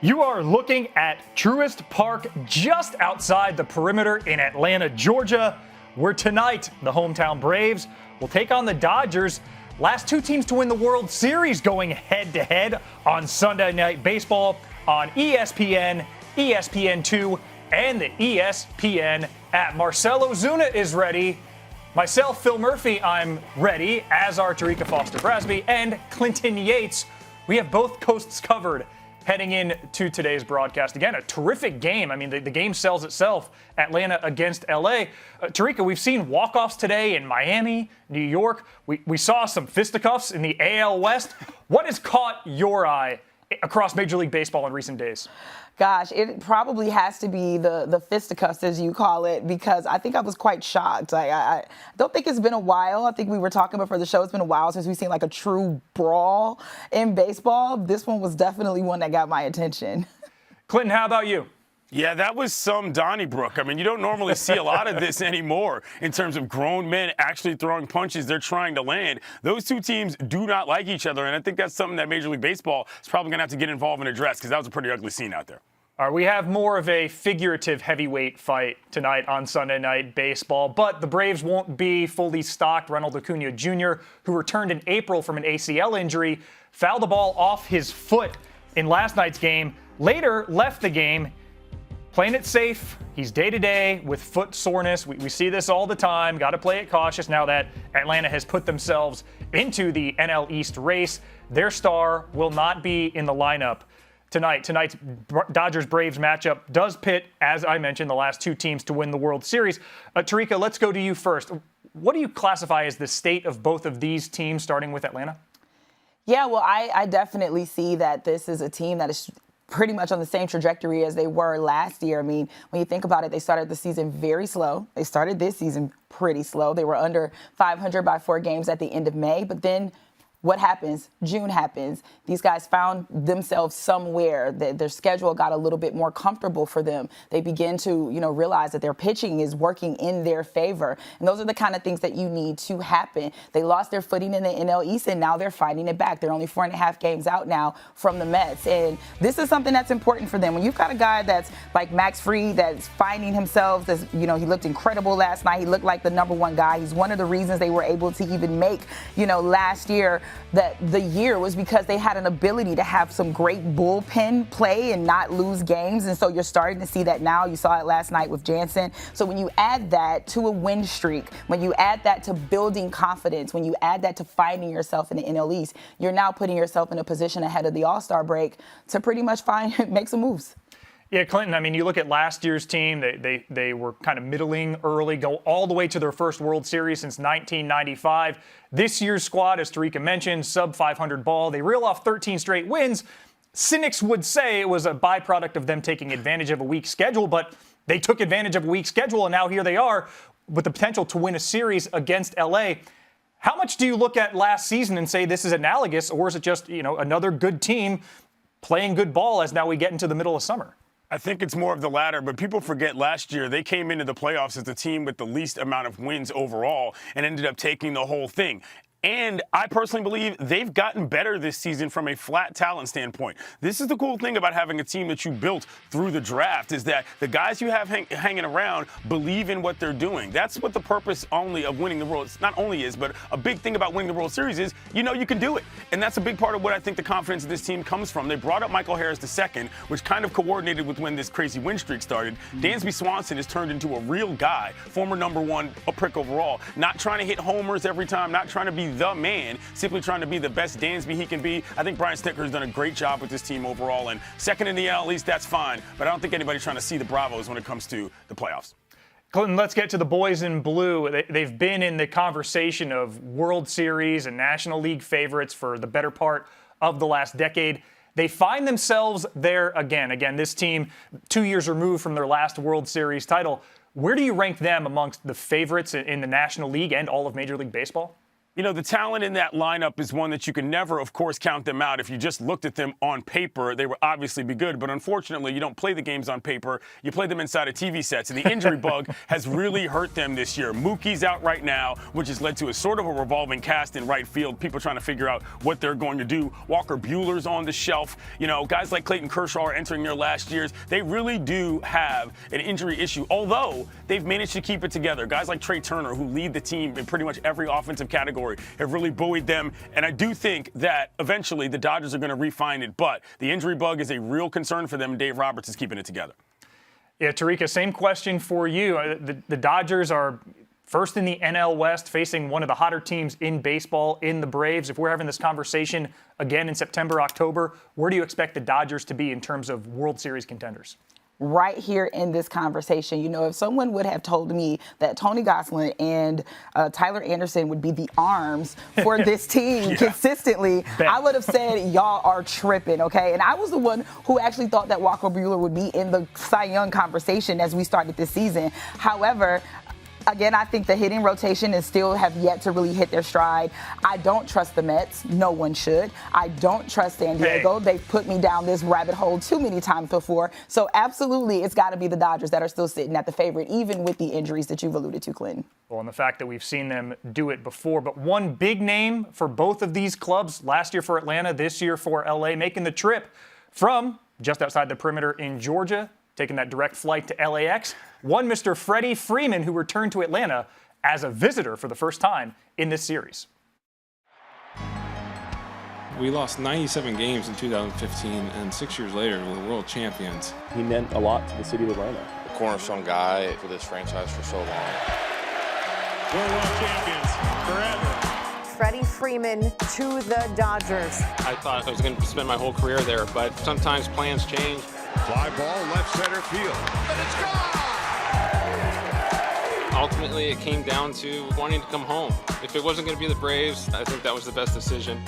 You are looking at Truist Park just outside the perimeter in Atlanta, Georgia, where tonight the hometown Braves will take on the Dodgers. Last two teams to win the World Series going head-to-head on Sunday Night Baseball on ESPN, ESPN2, and the ESPN app. Marcelo Zuna is ready. Myself, Phil Murphy, I'm ready, as are Terrika Foster-Brasby and Clinton Yates. We have both coasts covered heading into today's broadcast. Again, a terrific game. I mean, the game sells itself. Atlanta against LA. Terrika, we've seen walk-offs today in Miami, New York. We saw some fisticuffs in the AL West. What has caught your eye across Major League Baseball in recent days? Gosh, it probably has to be the fisticuffs, as you call it, because I think I was quite shocked. I don't think it's been a while. I think we were talking before the show. It's been a while since we've seen like a true brawl in baseball. This one was definitely one that got my attention. Clinton, how about you? Yeah, that was some Donnybrook. I mean, you don't normally see a lot of this anymore in terms of grown men actually throwing punches they're trying to land. Those two teams do not like each other, and I think that's something that Major League Baseball is probably going to have to get involved and address, because that was a pretty ugly scene out there. All right, we have more of a figurative heavyweight fight tonight on Sunday Night Baseball, but the Braves won't be fully stocked. Ronald Acuna Jr., who returned in April from an ACL injury, fouled the ball off his foot in last night's game, later left the game. Playing it safe. He's day-to-day with foot soreness. We see this all the time. Got to play it cautious now that Atlanta has put themselves into the NL East race. Their star will not be in the lineup tonight. Tonight's Dodgers-Braves matchup does pit, as I mentioned, the last two teams to win the World Series. Terrika, let's go to you first. What do you classify as the state of both of these teams, starting with Atlanta? Yeah, well, I definitely see that this is a team that is pretty much on the same trajectory as they were last year. I mean, when you think about it, they started the season very slow. They started this season pretty slow. They were under 500 by 4 games at the end of May, but then what happens? June happens. These guys found themselves somewhere. Their schedule got a little bit more comfortable for them. They begin to, realize that their pitching is working in their favor. And those are the kind of things that you need to happen. They lost their footing in the NL East, and now they're fighting it back. They're only 4.5 games out now from the Mets. And this is something that's important for them. When you've got a guy that's like Max Fried, that's finding himself, he looked incredible last night. He looked like the number one guy. He's one of the reasons they were able to even make, last year, that the year was because they had an ability to have some great bullpen play and not lose games. And so you're starting to see that now. You saw it last night with Jansen. So when you add that to a win streak, when you add that to building confidence, when you add that to finding yourself in the NL East, you're now putting yourself in a position ahead of the All-Star break to pretty much make some moves. Yeah, Clinton, I mean, you look at last year's team, they were kind of middling early, go all the way to their first World Series since 1995. This year's squad, as Terrika mentioned, sub-500 ball. They reel off 13 straight wins. Cynics would say it was a byproduct of them taking advantage of a weak schedule, but they took advantage of a weak schedule, and now here they are with the potential to win a series against LA. How much do you look at last season and say this is analogous, or is it just, another good team playing good ball as now we get into the middle of summer? I think it's more of the latter, but people forget last year they came into the playoffs as the team with the least amount of wins overall and ended up taking the whole thing. And I personally believe they've gotten better this season from a flat talent standpoint. This is the cool thing about having a team that you built through the draft, is that the guys you have hanging around believe in what they're doing. That's what the purpose only of winning the World, not only is, but a big thing about winning the World Series is, you can do it. And that's a big part of what I think the confidence of this team comes from. They brought up Michael Harris II, which kind of coordinated with when this crazy win streak started. Dansby Swanson has turned into a real guy, former #1 pick overall, not trying to hit homers every time, not trying to be the man, simply trying to be the best Dansby he can be. I think Brian Snitker has done a great job with this team overall, and second in the NL, at least that's fine, but I don't think anybody's trying to see the Bravos when it comes to the playoffs. Clinton, let's get to the boys in blue. They've been in the conversation of World Series and National League favorites for the better part of the last decade. They find themselves there again. Again, this team 2 years removed from their last World Series title. Where do you rank them amongst the favorites in the National League and all of Major League Baseball? You know, the talent in that lineup is one that you can never, of course, count them out. If you just looked at them on paper, they would obviously be good. But unfortunately, you don't play the games on paper. You play them inside of TV sets. And the injury bug has really hurt them this year. Mookie's out right now, which has led to a sort of a revolving cast in right field. People trying to figure out what they're going to do. Walker Buehler's on the shelf. You know, guys like Clayton Kershaw are entering their last years. They really do have an injury issue, although they've managed to keep it together. Guys like Trey Turner, who lead the team in pretty much every offensive category, have really buoyed them. And I do think that eventually the Dodgers are going to refine it. But the injury bug is a real concern for them. Dave Roberts is keeping it together. Yeah, Terrika, same question for you. The Dodgers are first in the NL West, facing one of the hotter teams in baseball in the Braves. If we're having this conversation again in September, October, where do you expect the Dodgers to be in terms of World Series contenders? Right here in this conversation, you know, if someone would have told me that Tony Gonsolin and Tyler Anderson would be the arms for this team consistently, I would have said y'all are tripping, okay? And I was the one who actually thought that Walker Buehler would be in the Cy Young conversation as we started this season. However, again, I think the hitting rotation is still have yet to really hit their stride. I don't trust the Mets. No one should. I don't trust San Diego. They've put me down this rabbit hole too many times before. So absolutely, it's got to be the Dodgers that are still sitting at the favorite, even with the injuries that you've alluded to, Clinton. Well, and the fact that we've seen them do it before. But one big name for both of these clubs, last year for Atlanta, this year for LA, making the trip from just outside the perimeter in Georgia, taking that direct flight to LAX. One Mr. Freddie Freeman, who returned to Atlanta as a visitor for the first time in this series. We lost 97 games in 2015, and 6 years later, we're world champions. He meant a lot to the city of Atlanta. A cornerstone guy for this franchise for so long. We're world champions forever. Freddie Freeman to the Dodgers. I thought I was going to spend my whole career there, but sometimes plans change. Fly ball left center field. And it's gone! Ultimately, it came down to wanting to come home. If it wasn't going to be the Braves, I think that was the best decision.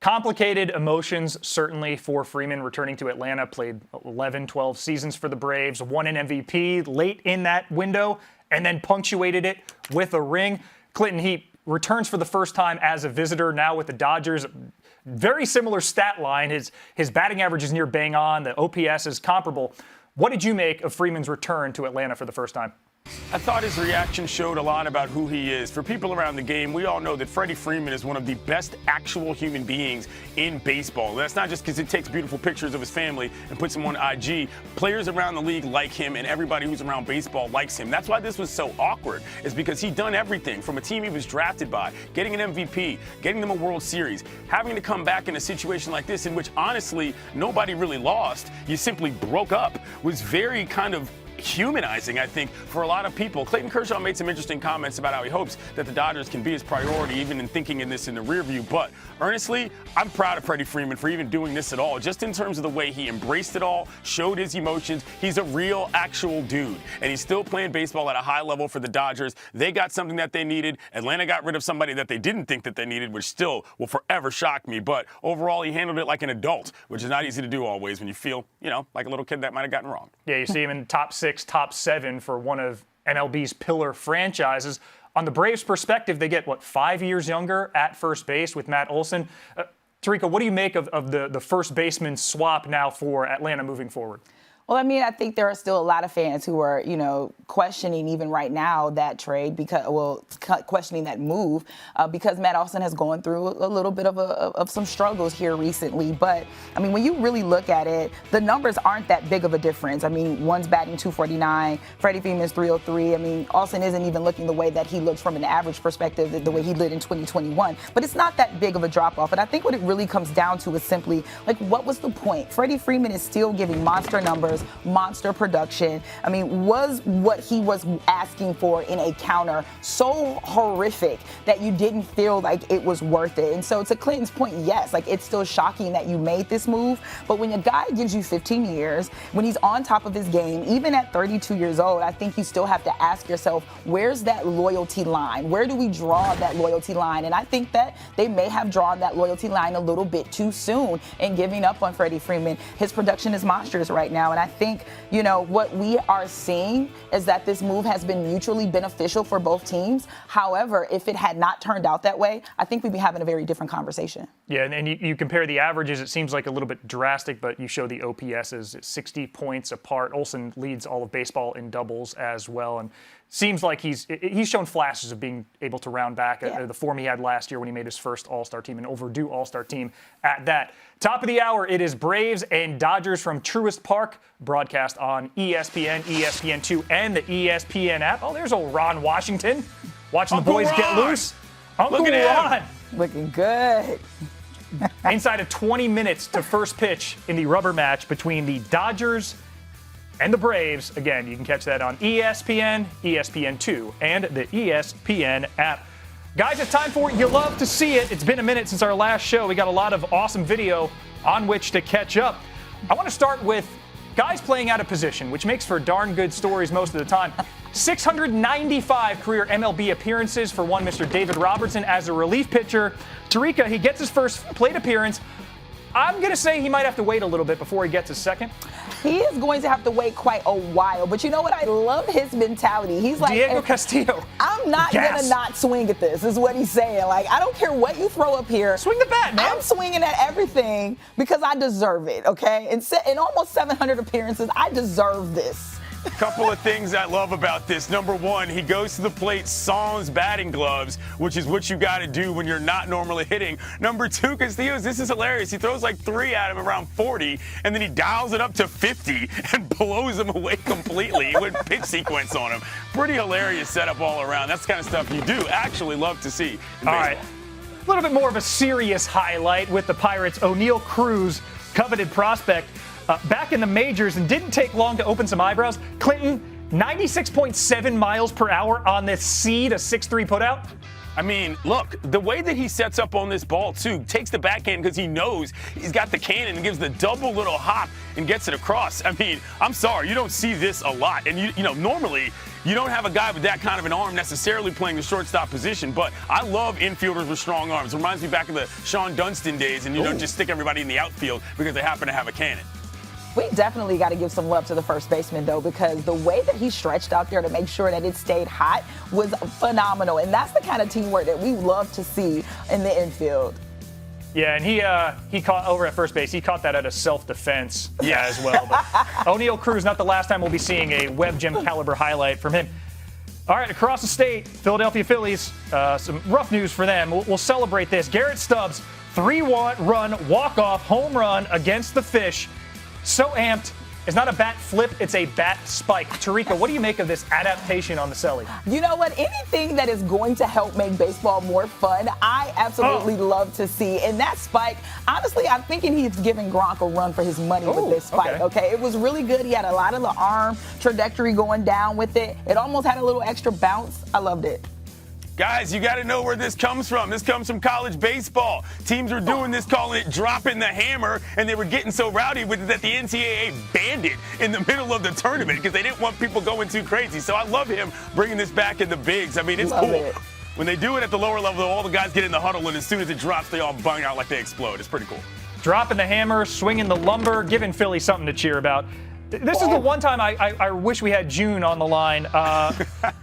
Complicated emotions, certainly, for Freeman returning to Atlanta. Played 11, 12 seasons for the Braves, won an MVP late in that window, and then punctuated it with a ring. Clinton, he returns for the first time as a visitor now with the Dodgers. Very similar stat line. His batting average is near bang on. The OPS is comparable. What did you make of Freeman's return to Atlanta for the first time? I thought his reaction showed a lot about who he is. For people around the game, we all know that Freddie Freeman is one of the best actual human beings in baseball. That's not just because he takes beautiful pictures of his family and puts them on IG. Players around the league like him, and everybody who's around baseball likes him. That's why this was so awkward, is because he'd done everything from a team he was drafted by, getting an MVP, getting them a World Series, having to come back in a situation like this in which, honestly, nobody really lost. You simply broke up, was very kind of humanizing, I think, for a lot of people. Clayton Kershaw made some interesting comments about how he hopes that the Dodgers can be his priority, even in thinking in this in the rear view. But earnestly, I'm proud of Freddie Freeman for even doing this at all, just in terms of the way he embraced it all, showed his emotions. He's a real, actual dude, and he's still playing baseball at a high level for the Dodgers. They got something that they needed. Atlanta got rid of somebody that they didn't think that they needed, which still will forever shock me. But overall, he handled it like an adult, which is not easy to do always when you feel, like a little kid that might have gotten wrong. Yeah, you see him in top 6, top 7 for one of MLB's pillar franchises. On the Braves' perspective, they get, 5 years younger at first base with Matt Olson. Terrika, what do you make of the first baseman swap now for Atlanta moving forward? Well, I mean, I think there are still a lot of fans who are, questioning even right now that trade questioning that move because Matt Olson has gone through a little bit of some struggles here recently. But I mean, when you really look at it, the numbers aren't that big of a difference. I mean, one's batting 249, Freddie Freeman's 303. I mean, Olson isn't even looking the way that he looks from an average perspective, the way he did in 2021. But it's not that big of a drop off. And I think what it really comes down to is simply what was the point? Freddie Freeman is still giving monster numbers, monster production. I mean, was what he was asking for in a counter so horrific that you didn't feel like it was worth it? And so to Clinton's point, yes, it's still shocking that you made this move. But when a guy gives you 15 years, when he's on top of his game, even at 32 years old, I think you still have to ask yourself, where's that loyalty line? Where do we draw that loyalty line? And I think that they may have drawn that loyalty line a little bit too soon in giving up on Freddie Freeman. His production is monstrous right now. And I think, what we are seeing is that this move has been mutually beneficial for both teams. However, if it had not turned out that way, I think we'd be having a very different conversation. Yeah, and you compare the averages, it seems like a little bit drastic, but you show the OPSs at 60 points apart. Olsen leads all of baseball in doubles as well, and seems like he's shown flashes of being able to round back the form he had last year when he made his first All-Star team, an overdue All-Star team at that. Top of the hour, it is Braves and Dodgers from Truist Park, broadcast on ESPN, ESPN2, and the ESPN app. Oh, there's old Ron Washington watching Uncle the boys get Ron. loose. Uncle Look at Ron. him. Looking good. Inside of 20 minutes to first pitch in the rubber match between the Dodgers and the Braves. Again, you can catch that on ESPN, ESPN2, and the ESPN app. Guys, it's time for You Love to See It. It's been a minute since our last show. We got a lot of awesome video on which to catch up. I want to start with guys playing out of position, which makes for darn good stories most of the time. 695 career MLB appearances for one Mr. David Robertson as a relief pitcher. Terrika, he gets his first plate appearance. I'm going to say he might have to wait a little bit before he gets his second. He is going to have to wait quite a while. But you know what? I love his mentality. He's like, Diego Castillo. I'm not going to not swing at this, is what he's saying. Like, I don't care what you throw up here. Swing the bat, man. I'm swinging at everything because I deserve it, okay? In almost 700 appearances, I deserve this. Couple of things I love about this. Number one, he goes to the plate sans batting gloves, which is what you got to do when you're not normally hitting. Number two, Castillo's, this is hilarious. He throws like 3 at him around 40, and then he dials it up to 50 and blows him away completely with pitch sequence on him. Pretty hilarious setup all around. That's the kind of stuff you do actually love to see. All right. A little bit more of a serious highlight with the Pirates. O'Neal Cruz, coveted prospect. Back in the majors and didn't take long to open some eyebrows. Clinton, 96.7 miles per hour on this seed, a 6-3 putout. I mean, look, the way that he sets up on this ball, too, takes the backhand because he knows he's got the cannon and gives the double little hop and gets it across. I mean, I'm sorry, you don't see this a lot. And, you know, normally you don't have a guy with that kind of an arm necessarily playing the shortstop position, but I love infielders with strong arms. It reminds me back of the Sean Dunston days, and you don't just stick everybody in the outfield because they happen to have a cannon. We definitely got to give some love to the first baseman, though, because the way that he stretched out there to make sure that it stayed hot was phenomenal. And that's the kind of teamwork that we love to see in the infield. Yeah, and he caught over at first base. He caught that out of self-defense as well. But O'Neal Cruz, not the last time we'll be seeing a Web Gem caliber highlight from him. All right, across the state, Philadelphia Phillies, some rough news for them. We'll celebrate this. Garrett Stubbs, 3-run walk-off home run against the Fish. So amped. It's not a bat flip, it's a bat spike. Terrika, what do you make of this adaptation on the celly? You know what? Anything that is going to help make baseball more fun, I absolutely love to see. And that spike, honestly, I'm thinking he's giving Gronk a run for his money with this spike, okay? It was really good. He had a lot of the arm trajectory going down with it. It almost had a little extra bounce. I loved it. Guys, you got to know where this comes from. This comes from college baseball. Teams were doing this, calling it dropping the hammer, and they were getting so rowdy with it that the NCAA banned it in the middle of the tournament because they didn't want people going too crazy. So I love him bringing this back in the bigs. I mean, it's cool. When they do it at the lower level, all the guys get in the huddle, and as soon as it drops, they all bung out like they explode. It's pretty cool. Dropping the hammer, swinging the lumber, giving Philly something to cheer about. This is the one time I wish we had June on the line.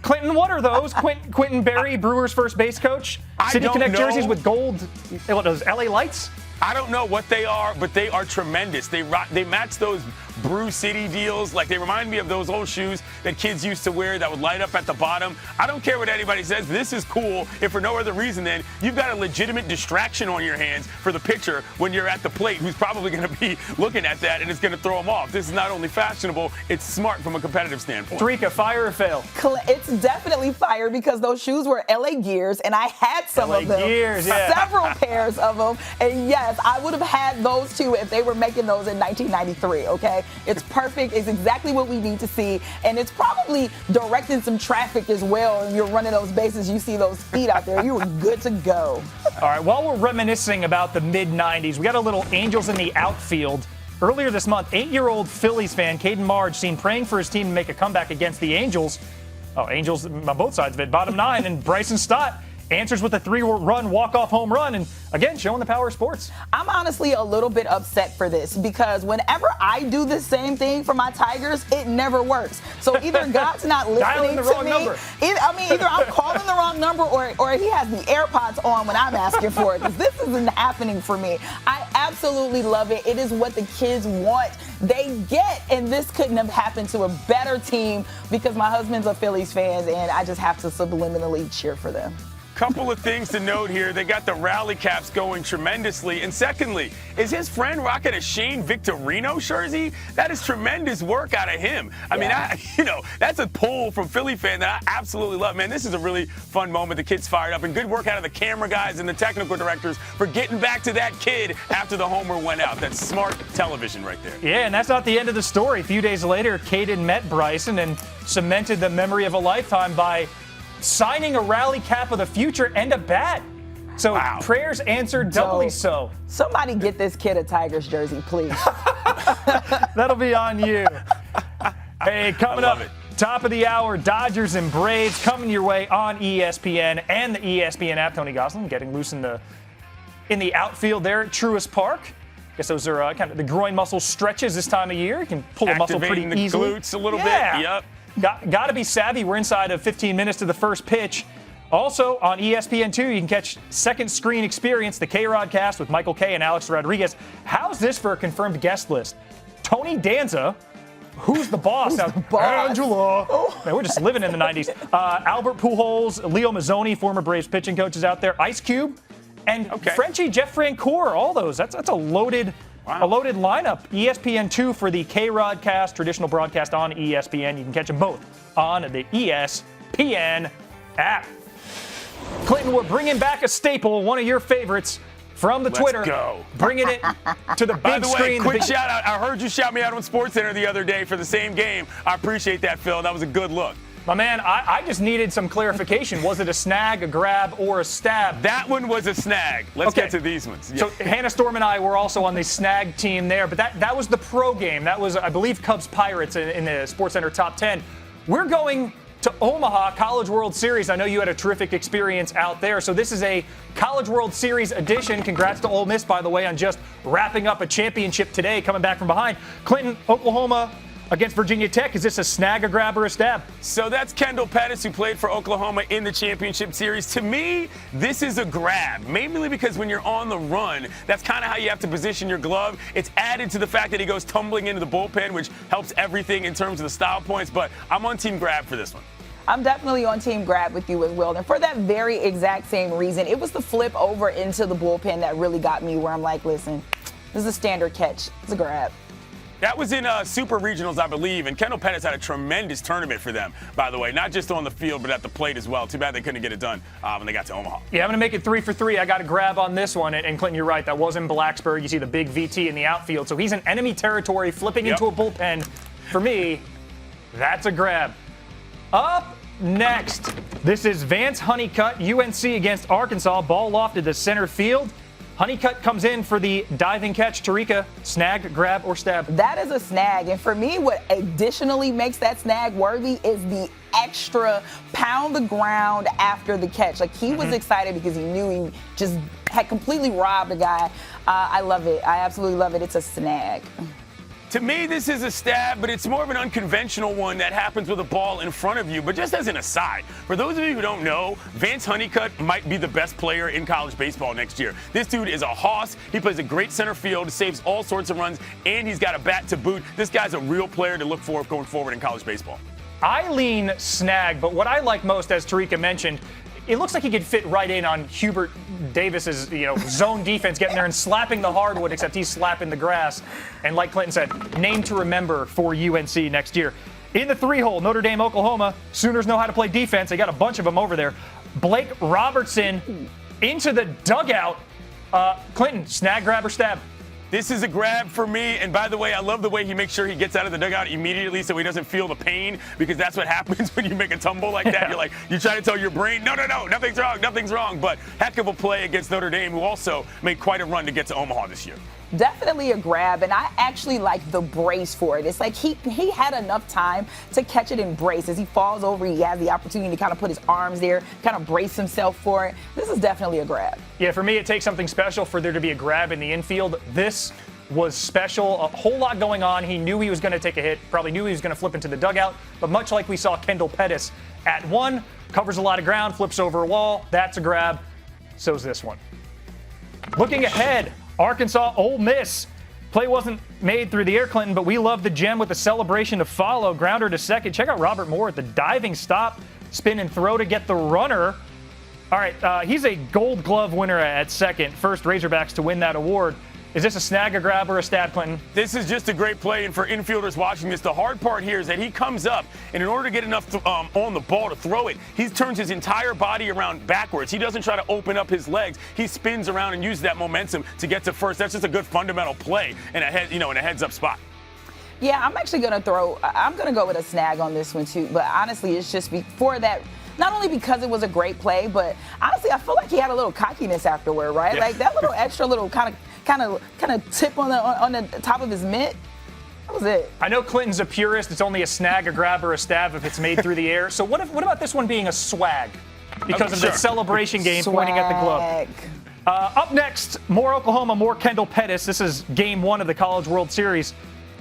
Clinton, what are those? Quentin Berry, Brewers first base coach. City Connect jerseys with gold. What, those LA lights? I don't know what they are, but they are tremendous. They match those Brew City deals. Like, they remind me of those old shoes that kids used to wear that would light up at the bottom. I don't care what anybody says. This is cool. If for no other reason, then you've got a legitimate distraction on your hands for the pitcher when you're at the plate, who's probably going to be looking at that, and it's going to throw him off. This is not only fashionable, it's smart from a competitive standpoint. Terrika, fire or fail? It's definitely fire because those shoes were LA Gears, and I had some of them. Gears, yeah. Several pairs of them. And yes, I would have had those too if they were making those in 1993, okay? It's perfect. It's exactly what we need to see. And it's probably directing some traffic as well. And you're running those bases, you see those feet out there, you were good to go. All right, while we're reminiscing about the mid-'90s, we got a little Angels in the outfield. Earlier this month, 8-year-old Phillies fan Caden Marge seen praying for his team to make a comeback against the Angels. Oh, Angels on both sides of it. Bottom 9, and Bryson Stott answers with a 3-run walk-off home run, and again, showing the power of sports. I'm honestly a little bit upset for this because whenever I do the same thing for my Tigers, it never works. So either God's not listening to me. Either I'm calling the wrong number or he has the AirPods on when I'm asking for it, because this isn't happening for me. I absolutely love it. It is what the kids want. They get, and this couldn't have happened to a better team because my husband's a Phillies fan, and I just have to subliminally cheer for them. Couple of things to note here. They got the rally caps going tremendously. And secondly, is his friend rocking a Shane Victorino jersey? That is tremendous work out of him. I mean, that's a pull from Philly fan that I absolutely love. Man, this is a really fun moment. The kid's fired up, and good work out of the camera guys and the technical directors for getting back to that kid after the homer went out. That's smart television right there. Yeah, and that's not the end of the story. A few days later, Caden met Bryson and cemented the memory of a lifetime by signing a rally cap of the future and a bat. So prayers answered doubly so. Somebody get this kid a Tigers jersey, please. That'll be on you. Hey, coming up, top of the hour, Dodgers and Braves coming your way on ESPN and the ESPN app. Tony Gosselin getting loose in the outfield there at Truist Park. Guess those are kind of the groin muscle stretches this time of year. You can pull a muscle pretty easily. Activating the glutes a little bit. Yep. Got to be savvy. We're inside of 15 minutes to the first pitch. Also on ESPN2, you can catch Second Screen Experience, the K-Rod cast with Michael Kay and Alex Rodriguez. How's this for a confirmed guest list? Tony Danza, who's the boss? Angela. Oh. Man, we're just living in the 90s. Albert Pujols, Leo Mazzoni, former Braves pitching coaches out there. Ice Cube, and Frenchie, Jeff Francoeur, all those. That's a loaded lineup. ESPN2 for the K-Rod cast, traditional broadcast on ESPN. You can catch them both on the ESPN app. Clinton, we're bringing back a staple, one of your favorites from the Twitter. Let's go. Bringing it to the big screen. Quick shout out. I heard you shout me out on SportsCenter the other day for the same game. I appreciate that, Phil. That was a good look. My man, I just needed some clarification. Was it a snag, a grab, or a stab? That one was a snag. Let's get to these ones. So Hannah Storm and I were also on the snag team there, but that was the pro game. That was, I believe, Cubs Pirates in the SportsCenter top 10. We're going to Omaha College World Series. I know you had a terrific experience out there. So this is a College World Series edition. Congrats to Ole Miss, by the way, on just wrapping up a championship today, coming back from behind. Clinton, Oklahoma against Virginia Tech. Is this a snag, a grab, or a stab? So that's Kendall Pettis, who played for Oklahoma in the championship series. To me, this is a grab, mainly because when you're on the run, that's kind of how you have to position your glove. It's added to the fact that he goes tumbling into the bullpen, which helps everything in terms of the style points. But I'm on team grab for this one. I'm definitely on team grab with you as well. And for that very exact same reason, it was the flip over into the bullpen that really got me, where I'm like, listen, this is a standard catch. It's a grab. That was in Super Regionals, I believe, and Kendall Pettis had a tremendous tournament for them, by the way, not just on the field, but at the plate as well. Too bad they couldn't get it done when they got to Omaha. Yeah, I'm going to make it 3 for 3. I got a grab on this one, and Clinton, you're right. That was in Blacksburg. You see the big VT in the outfield, so he's in enemy territory, flipping into a bullpen. For me, that's a grab. Up next, this is Vance Honeycutt, UNC against Arkansas. Ball lofted to center field. Honeycutt comes in for the diving catch. Terrika, snag, grab, or stab? That is a snag. And for me, what additionally makes that snag worthy is the extra pound the ground after the catch. Like, he was excited because he knew he just had completely robbed a guy. I love it. I absolutely love it. It's a snag. To me, this is a stab, but it's more of an unconventional one that happens with a ball in front of you. But just as an aside, for those of you who don't know, Vance Honeycutt might be the best player in college baseball next year. This dude is a hoss. He plays a great center field, saves all sorts of runs, and he's got a bat to boot. This guy's a real player to look for going forward in college baseball. I lean snag, but what I like most, as Terrika mentioned, it looks like he could fit right in on Hubert Davis's, zone defense, getting there and slapping the hardwood, except he's slapping the grass. And like Clinton said, name to remember for UNC next year. In the 3-hole, Notre Dame, Oklahoma, Sooners know how to play defense. They got a bunch of them over there. Blake Robertson into the dugout. Clinton, snag, grab, or stab? This is a grab for me, and by the way, I love the way he makes sure he gets out of the dugout immediately so he doesn't feel the pain, because that's what happens when you make a tumble like that. You're like, you try to tell your brain, no, nothing's wrong. But heck of a play against Notre Dame, who also made quite a run to get to Omaha this year. definitely a grab, and I actually like the brace for it. It's like he had enough time to catch it and brace. As he falls over, he has the opportunity to kind of put his arms there, kind of brace himself for it. This is definitely a grab. Yeah, for me, it takes something special for there to be a grab in the infield. This was special. A whole lot going on. He knew he was going to take a hit, probably knew he was going to flip into the dugout, but much like we saw Kendall Pettis at one, covers a lot of ground, flips over a wall. That's a grab. So's this one. Looking ahead, Arkansas, Ole Miss. Play wasn't made through the air, Clinton, but we love the gem with the celebration to follow. Grounder to second. Check out Robert Moore at the diving stop, spin and throw to get the runner. All right, he's a Gold Glove winner at second. First Razorbacks to win that award. Is this a snag, a grab, or a stab, Clinton? This is just a great play, and for infielders watching this, the hard part here is that he comes up, and in order to get enough on the ball to throw it, he turns his entire body around backwards. He doesn't try to open up his legs. He spins around and uses that momentum to get to first. That's just a good fundamental play in a heads-up spot. Yeah, I'm actually going to go with a snag on this one, too. But honestly, it's just before that, not only because it was a great play, but honestly, I feel like he had a little cockiness afterward, right? Yeah. Like that little extra little kind of tip on the top of his mitt. That was it. I know Clinton's a purist. It's only a snag, a grab, or a stab if it's made through the air. So what about this one being a swag? Because of the celebration game pointing at the glove. Up next, more Oklahoma, more Kendall Pettis. This is game one of the College World Series.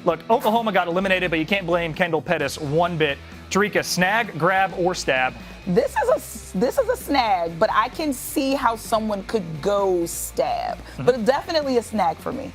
Look, Oklahoma got eliminated, but you can't blame Kendall Pettis one bit. Terrika, snag, grab, or stab? This is a snag, but I can see how someone could go stab. But definitely a snag for me.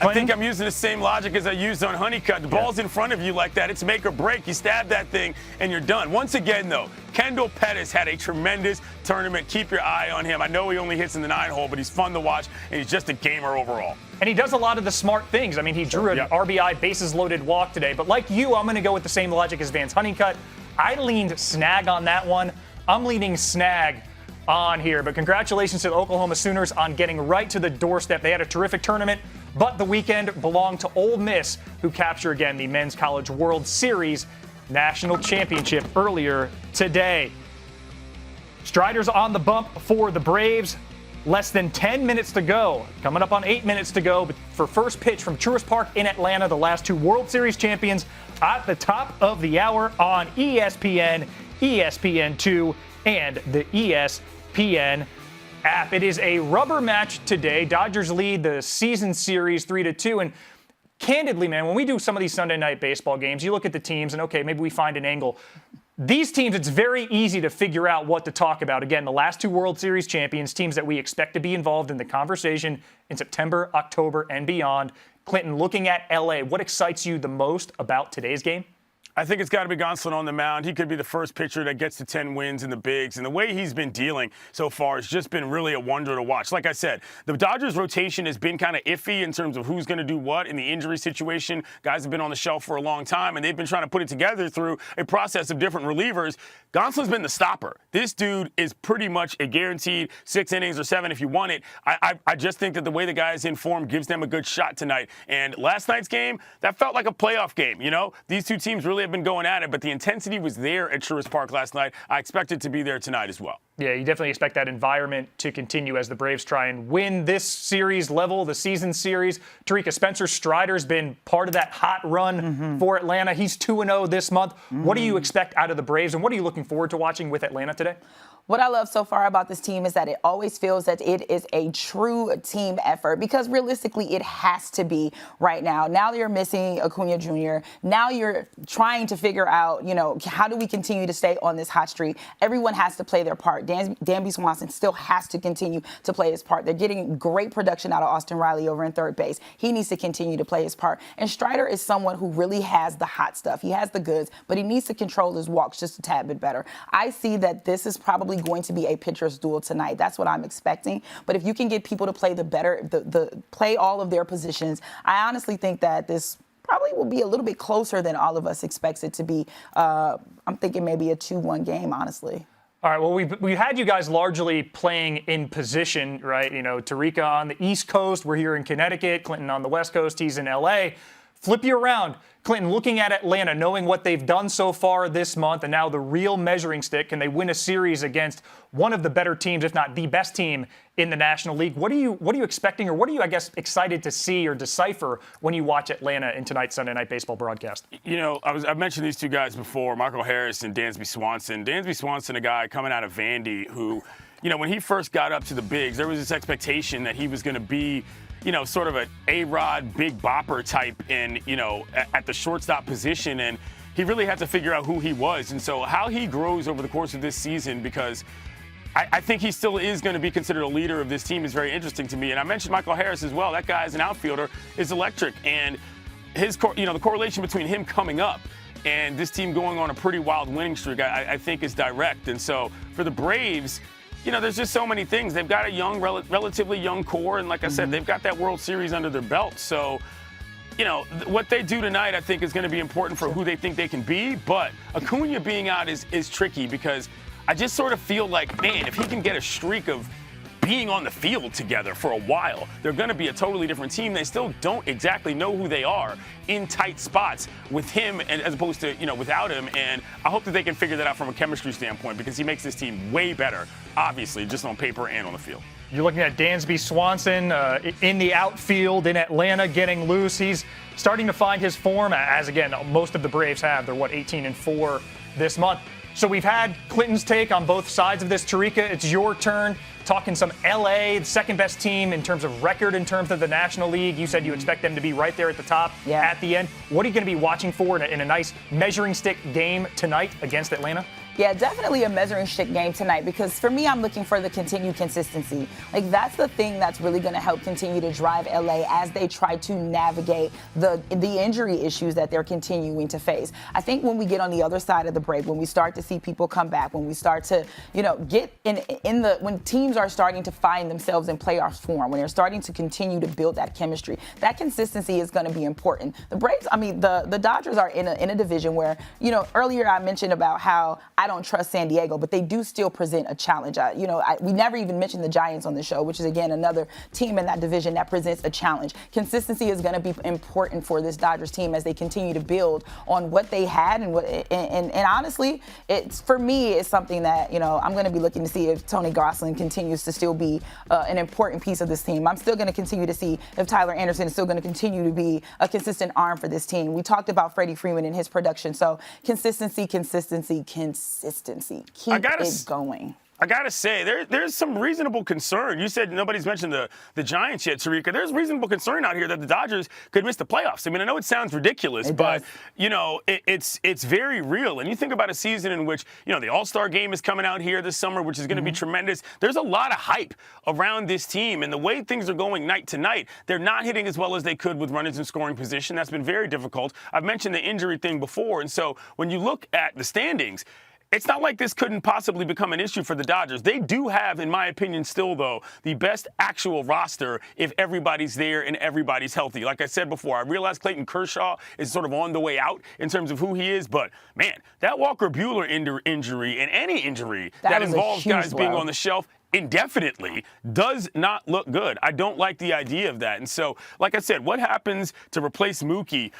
I think I'm using the same logic as I used on Honeycutt. The ball's in front of you like that. It's make or break. You stab that thing, and you're done. Once again, though, Kendall Pettis had a tremendous tournament. Keep your eye on him. I know he only hits in the 9-hole, but he's fun to watch, and he's just a gamer overall. And he does a lot of the smart things. I mean, he drew an RBI bases-loaded walk today. But like you, I'm going to go with the same logic as Vance Honeycutt. I leaned snag on that one. I'm leaning snag on here. But congratulations to the Oklahoma Sooners on getting right to the doorstep. They had a terrific tournament, but the weekend belonged to Ole Miss, who captured again the Men's College World Series National Championship earlier today. Striders on the bump for the Braves. Less than 10 minutes to go. Coming up on 8 minutes to go for first pitch from Truist Park in Atlanta, the last two World Series champions at the top of the hour on ESPN, ESPN2, and the ESPN app. It is a rubber match today. Dodgers lead the season series 3-2. And candidly, man, when we do some of these Sunday night baseball games, you look at the teams and, okay, maybe we find an angle. These teams, it's very easy to figure out what to talk about. Again, the last two World Series champions, teams that we expect to be involved in the conversation in September, October, and beyond. Clinton, looking at LA, what excites you the most about today's game? I think it's got to be Gonsolin on the mound. He could be the first pitcher that gets to 10 wins in the bigs. And the way he's been dealing so far has just been really a wonder to watch. Like I said, the Dodgers rotation has been kind of iffy in terms of who's going to do what in the injury situation. Guys have been on the shelf for a long time, and they've been trying to put it together through a process of different relievers. Gonsolin's been the stopper. This dude is pretty much a guaranteed 6 innings or 7 if you want it. I just think that the way the guy is in form gives them a good shot tonight. And last night's game, that felt like a playoff game. You know, these two teams really have been going at it, but the intensity was there at Truist Park last night. I expect it to be there tonight as well. Yeah, you definitely expect that environment to continue as the Braves try and win this series, level the season series. Terrika, Spencer Strider's been part of that hot run for Atlanta. He's 2-0 this month. What do you expect out of the Braves, and what are you looking forward to watching with Atlanta today? What I love so far about this team is that it always feels that it is a true team effort, because realistically it has to be right now. Now you're missing Acuna Jr. Now you're trying to figure out, how do we continue to stay on this hot streak? Everyone has to play their part. Dansby Swanson still has to continue to play his part. They're getting great production out of Austin Riley over in third base. He needs to continue to play his part. And Strider is someone who really has the hot stuff. He has the goods, but he needs to control his walks just a tad bit better. I see that this is probably going to be a pitcher's duel tonight. That's what I'm expecting. But if you can get people to play play all of their positions, I honestly think that this probably will be a little bit closer than all of us expects it to be. I'm thinking maybe a 2-1 game, honestly. All right, well, we had you guys largely playing in position, right? Terrika on the East Coast, we're here in Connecticut, Clinton on the West Coast, he's in LA. Flip you around. Clinton, looking at Atlanta, knowing what they've done so far this month, and now the real measuring stick, can they win a series against one of the better teams, if not the best team in the National League? What are you expecting, or what are you, I guess, excited to see or decipher when you watch Atlanta in tonight's Sunday Night Baseball broadcast? You know, I've mentioned these two guys before, Michael Harris and Dansby Swanson. Dansby Swanson, a guy coming out of Vandy who, you know, when he first got up to the bigs, there was this expectation that he was going to be, you know, sort of an A-Rod, big bopper type in, you know, at the shortstop position. And he really had to figure out who he was. And so how he grows over the course of this season, because I think he still is going to be considered a leader of this team, is very interesting to me. And I mentioned Michael Harris as well. That guy as an outfielder is electric. And his, you know, the correlation between him coming up and this team going on a pretty wild winning streak, I think is direct. And so for the Braves, you know, there's just so many things. They've got a young, relatively young core, and like I said, they've got that World Series under their belt. So, you know, what they do tonight, I think, is going to be important for who they think they can be. But Acuna being out is tricky, because I just sort of feel like, man, if he can get a streak of being on the field together for a while, they're going to be a totally different team. They still don't exactly know who they are in tight spots with him, and as opposed to, you know, without him. And I hope that they can figure that out from a chemistry standpoint, because he makes this team way better, obviously, just on paper and on the field. You're looking at Dansby Swanson in the outfield in Atlanta, getting loose. He's starting to find his form, as, again, most of the Braves have. They're, 18-4 this month. So we've had Clinton's take on both sides of this. Terrika, it's your turn. Talking some LA, the second best team in terms of record, in terms of the National League. You said you expect them to be right there at the top at the end. What are you going to be watching for in a nice measuring stick game tonight against Atlanta? Yeah, definitely a measuring stick game tonight, because for me, I'm looking for the continued consistency. Like, that's the thing that's really going to help continue to drive LA as they try to navigate the injury issues that they're continuing to face. I think when we get on the other side of the break, when we start to see people come back, when we start to, you know, get when teams are starting to find themselves in playoff form, when they're starting to continue to build that chemistry, that consistency is going to be important. The Braves, the Dodgers are in a division where, you know, earlier I mentioned about how I don't trust San Diego, but they do still present a challenge. We never even mentioned the Giants on the show, which is, again, another team in that division that presents a challenge. Consistency is going to be important for this Dodgers team as they continue to build on what they had, and honestly, for me, it's something that, you know, I'm going to be looking to see if Tony Gosselin continues to still be an important piece of this team. I'm still going to continue to see if Tyler Anderson is still going to continue to be a consistent arm for this team. We talked about Freddie Freeman and his production, so consistency. Keep it going. I got to say, there's some reasonable concern. You said nobody's mentioned the Giants yet, Terrika. There's reasonable concern out here that the Dodgers could miss the playoffs. I mean, I know it sounds ridiculous, but, you know, it's very real. And you think about a season in which, you know, the All-Star game is coming out here this summer, which is going to be tremendous. There's a lot of hype around this team. And the way things are going night to night, they're not hitting as well as they could with runners in scoring position. That's been very difficult. I've mentioned the injury thing before. And so when you look at the standings, it's not like this couldn't possibly become an issue for the Dodgers. They do have, in my opinion, still, though, the best actual roster if everybody's there and everybody's healthy. Like I said before, I realize Clayton Kershaw is sort of on the way out in terms of who he is, but, man, that Walker Buehler injury and any injury that involves guys being on the shelf indefinitely does not look good. I don't like the idea of that. And so, like I said, what happens to replace Mookie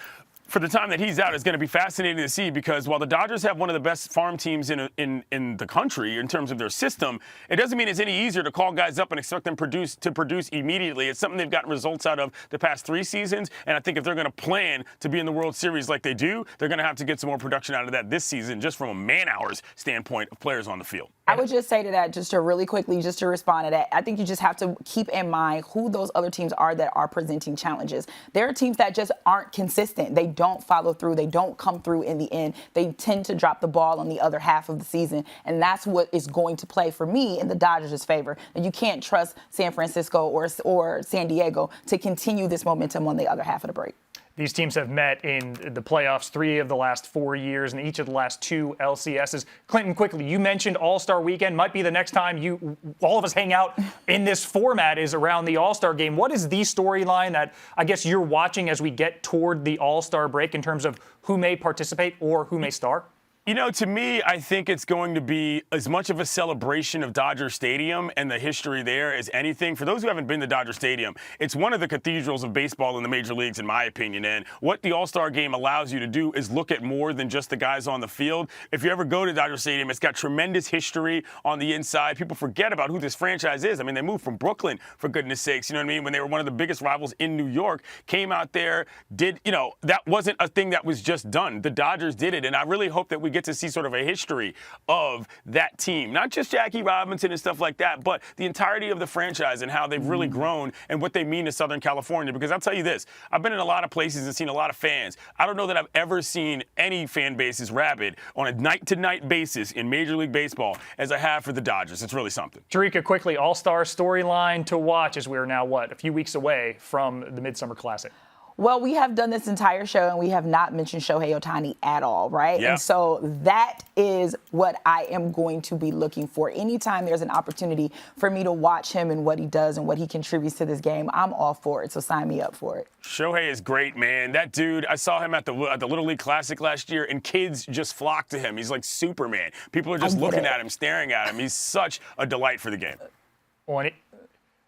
for the time that he's out is going to be fascinating to see, because while the Dodgers have one of the best farm teams in the country in terms of their system, it doesn't mean it's any easier to call guys up and expect them to produce immediately. It's something they've gotten results out of the past 3 seasons, and I think if they're going to plan to be in the World Series like they do, they're going to have to get some more production out of that this season, just from a man-hours standpoint of players on the field. I would just say to that, just to really quickly, just to respond to that, I think you just have to keep in mind who those other teams are that are presenting challenges. There are teams that just aren't consistent. They don't follow through. They don't come through in the end. They tend to drop the ball on the other half of the season, and that's what is going to play for me in the Dodgers' favor. And you can't trust San Francisco or San Diego to continue this momentum on the other half of the break. These teams have met in the playoffs 3 of the last 4 years and each of the last 2 LCSs. Clinton, quickly, you mentioned All-Star Weekend. Might be the next time all of us hang out in this format is around the All-Star Game. What is the storyline that I guess you're watching as we get toward the All-Star break in terms of who may participate or who may star? You know, to me, I think it's going to be as much of a celebration of Dodger Stadium and the history there as anything. For those who haven't been to Dodger Stadium, it's one of the cathedrals of baseball in the major leagues, in my opinion. And what the All-Star Game allows you to do is look at more than just the guys on the field. If you ever go to Dodger Stadium, it's got tremendous history on the inside. People forget about who this franchise is. I mean, they moved from Brooklyn, for goodness sakes, you know what I mean? When they were one of the biggest rivals in New York, came out there, did, you know, that wasn't a thing that was just done. The Dodgers did it, and I really hope that we get to see sort of a history of that team. Not just Jackie Robinson and stuff like that, but the entirety of the franchise and how they've really grown and what they mean to Southern California. Because I'll tell you this, I've been in a lot of places and seen a lot of fans. I don't know that I've ever seen any fan base as rabid on a night-to-night basis in Major League Baseball as I have for the Dodgers. It's really something. Terrika, quickly, All-Star storyline to watch as we are now, a few weeks away from the Midsummer Classic. Well, we have done this entire show and we have not mentioned Shohei Ohtani at all, right? Yeah. And so that is what I am going to be looking for. Anytime there's an opportunity for me to watch him and what he does and what he contributes to this game, I'm all for it. So sign me up for it. Shohei is great, man. That dude, I saw him at the Little League Classic last year, and kids just flocked to him. He's like Superman. People are just looking at him, staring at him. He's such a delight for the game.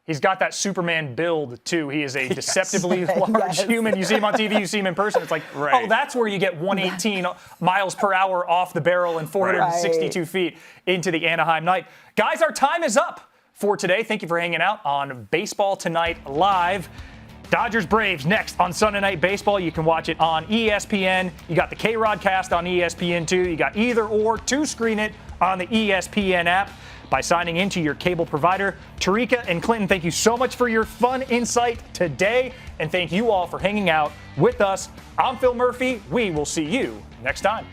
He's got that Superman build, too. He is a deceptively large human. You see him on TV, you see him in person. It's like, oh, that's where you get 118 miles per hour off the barrel and 462 feet into the Anaheim night. Guys, our time is up for today. Thank you for hanging out on Baseball Tonight Live. Dodgers Braves next on Sunday Night Baseball. You can watch it on ESPN. You got the K-Rod cast on ESPN2. You got either or to screen it on the ESPN app by signing into your cable provider. Terrika and Clinton, thank you so much for your fun insight today. And thank you all for hanging out with us. I'm Phil Murphy. We will see you next time.